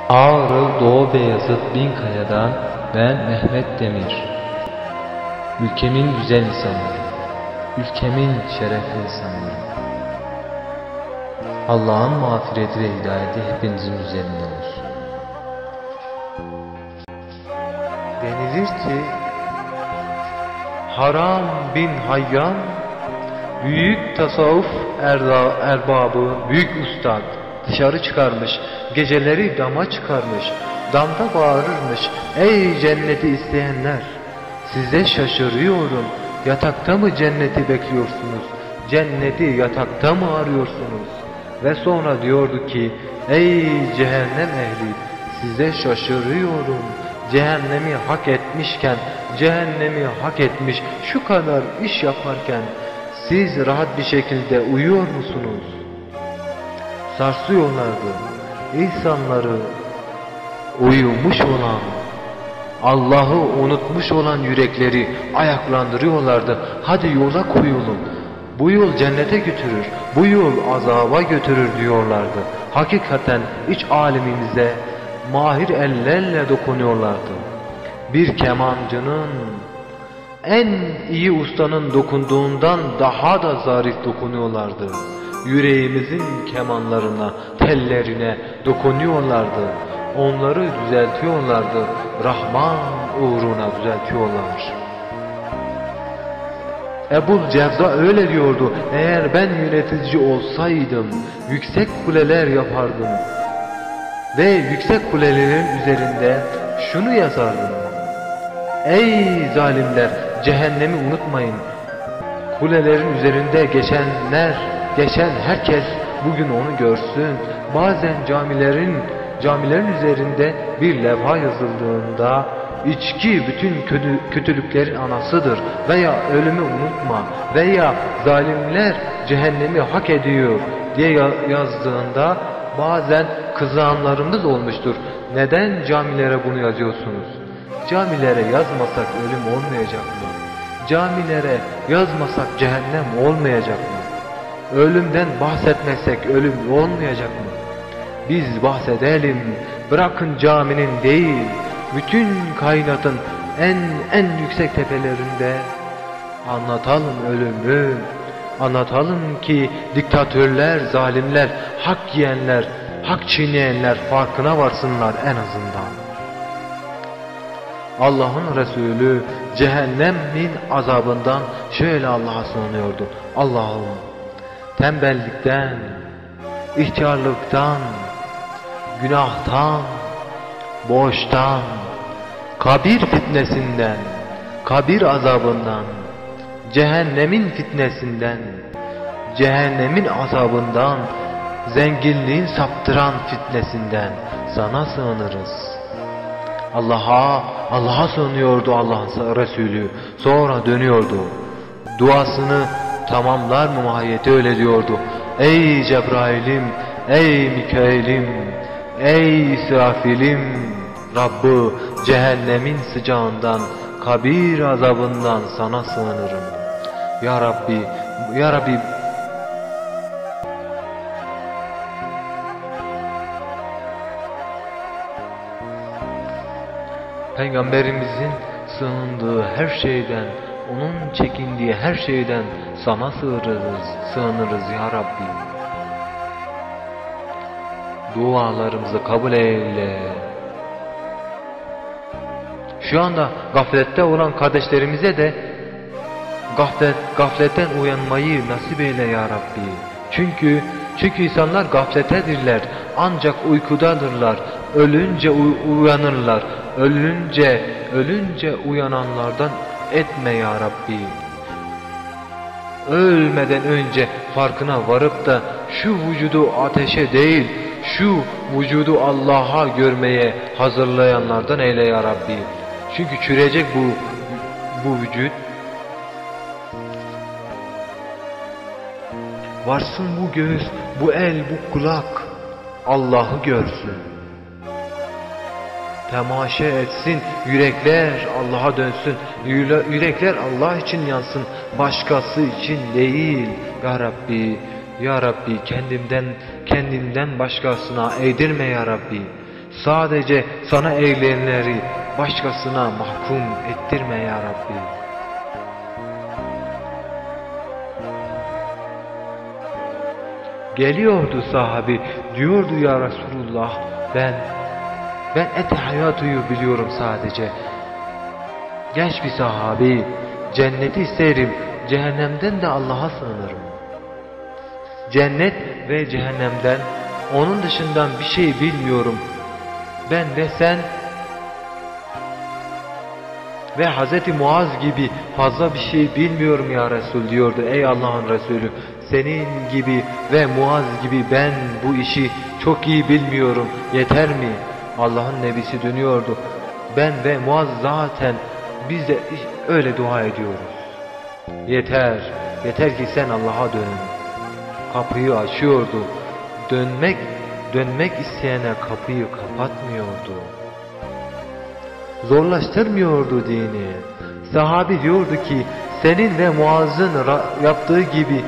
Ağrı Doğu Beyazıt Binkaya'dan ben Mehmet Demir. Ülkemin güzel insanları, ülkemin şerefli insanları. Allah'ın mağfireti ve hidayeti hepinizin üzerinde olsun. Denilir ki Haram bin Hayyan büyük tasavvuf erbabı, büyük ustad dışarı çıkarmış, geceleri dama çıkarmış, damda bağırırmış: ey cenneti isteyenler, size şaşırıyorum, yatakta mı cenneti bekliyorsunuz, cenneti yatakta mı arıyorsunuz? Ve sonra diyordu ki: ey cehennem ehli, size şaşırıyorum, cehennemi hak etmişken, cehennemi hak etmiş şu kadar iş yaparken siz rahat bir şekilde uyuyor musunuz? Sarsıyorlardı insanları, uyumuş olan, Allah'ı unutmuş olan yürekleri ayaklandırıyorlardı. Hadi yola koyulun, bu yol cennete götürür, bu yol azaba götürür diyorlardı. Hakikaten iç alemimize mahir ellerle dokunuyorlardı. Bir kemancının en iyi ustanın dokunduğundan daha da zarif dokunuyorlardı. Yüreğimizin kemanlarına, tellerine dokunuyorlardı. Onları düzeltiyorlardı. Rahman uğruna düzeltiyorlar. Ebu Cevza öyle diyordu: eğer ben yönetici olsaydım yüksek kuleler yapardım ve yüksek kulelerin üzerinde şunu yazardım: ey zalimler, cehennemi unutmayın. Kulelerin üzerinde geçen herkes bugün onu görsün. Bazen camilerin üzerinde bir levha yazıldığında içki bütün kötülüklerin anasıdır veya ölümü unutma veya zalimler cehennemi hak ediyor diye yazdığında bazen kızanlarımız olmuştur. Neden camilere bunu yazıyorsunuz? Camilere yazmasak ölüm olmayacak mı? Camilere yazmasak cehennem olmayacak mı? Ölümden bahsetmezsek ölüm olmayacak mı? Biz bahsedelim, bırakın caminin değil, bütün kainatın en yüksek tepelerinde anlatalım ölümü. Anlatalım ki diktatörler, zalimler, hak yiyenler, hak çiğneyenler farkına varsınlar en azından. Allah'ın Resulü cehennemin azabından şöyle Allah'a sığınıyordu: Allah'ım, tembellikten, ihtiyarlıktan, günahtan, boştan, kabir fitnesinden, kabir azabından, cehennemin fitnesinden, cehennemin azabından, zenginliğin saptıran fitnesinden sana sığınırız. Allah'a sığınıyordu Allah'ın Resulü. Sonra dönüyordu. Duasını tamamlar mı mahiyeti öyle diyordu: ey Cebrail'im, ey Mikail'im, ey İsrafil'im, Rabbı cehennemin sıcağından, kabir azabından sana sığınırım. Ya Rabbi, Ya Rabbi, Peygamberimizin sığındığı her şeyden, onun çekindiği her şeyden sana sığınırız ya Rabbi. Dualarımızı kabul eyle. Şu anda gaflette olan kardeşlerimize de gafletten uyanmayı nasip eyle ya Rabbi. Çünkü insanlar gafletedirler, ancak uykudadırlar. Ölünce uyanırlar. Ölünce uyananlardan etme ya Rabbi. Ölmeden önce farkına varıp da şu vücudu ateşe değil, şu vücudu Allah'a görmeye hazırlayanlardan eyle ya Rabbi. Çünkü çürüyecek bu vücut. Varsın bu göz, bu el, bu kulak Allah'ı görsün. Temaşa etsin, yürekler Allah'a dönsün, yürekler Allah için yansın, başkası için değil ya Rabbi. Ya Rabbi, kendimden başkasına eğdirme ya Rabbi. Sadece sana eyleyenleri başkasına mahkum ettirme ya Rabbi. Geliyordu sahabi, diyordu ya Resulullah, ben eti hayatıyı biliyorum sadece. Genç bir sahabi, cenneti isterim, cehennemden de Allah'a sığınırım. Cennet ve cehennemden, onun dışından bir şey bilmiyorum. Ben ve sen ve Hz. Muaz gibi fazla bir şey bilmiyorum ya Resul diyordu. Ey Allah'ın Resulü, senin gibi ve Muaz gibi ben bu işi çok iyi bilmiyorum, yeter mi? Allah'ın nebisi dönüyordu. Ben ve Muaz zaten biz de öyle dua ediyoruz. Yeter ki sen Allah'a dön. Kapıyı açıyordu. Dönmek isteyene kapıyı kapatmıyordu. Zorlaştırmıyordu dini. Sahabi diyordu ki, senin ve Muaz'ın yaptığı gibi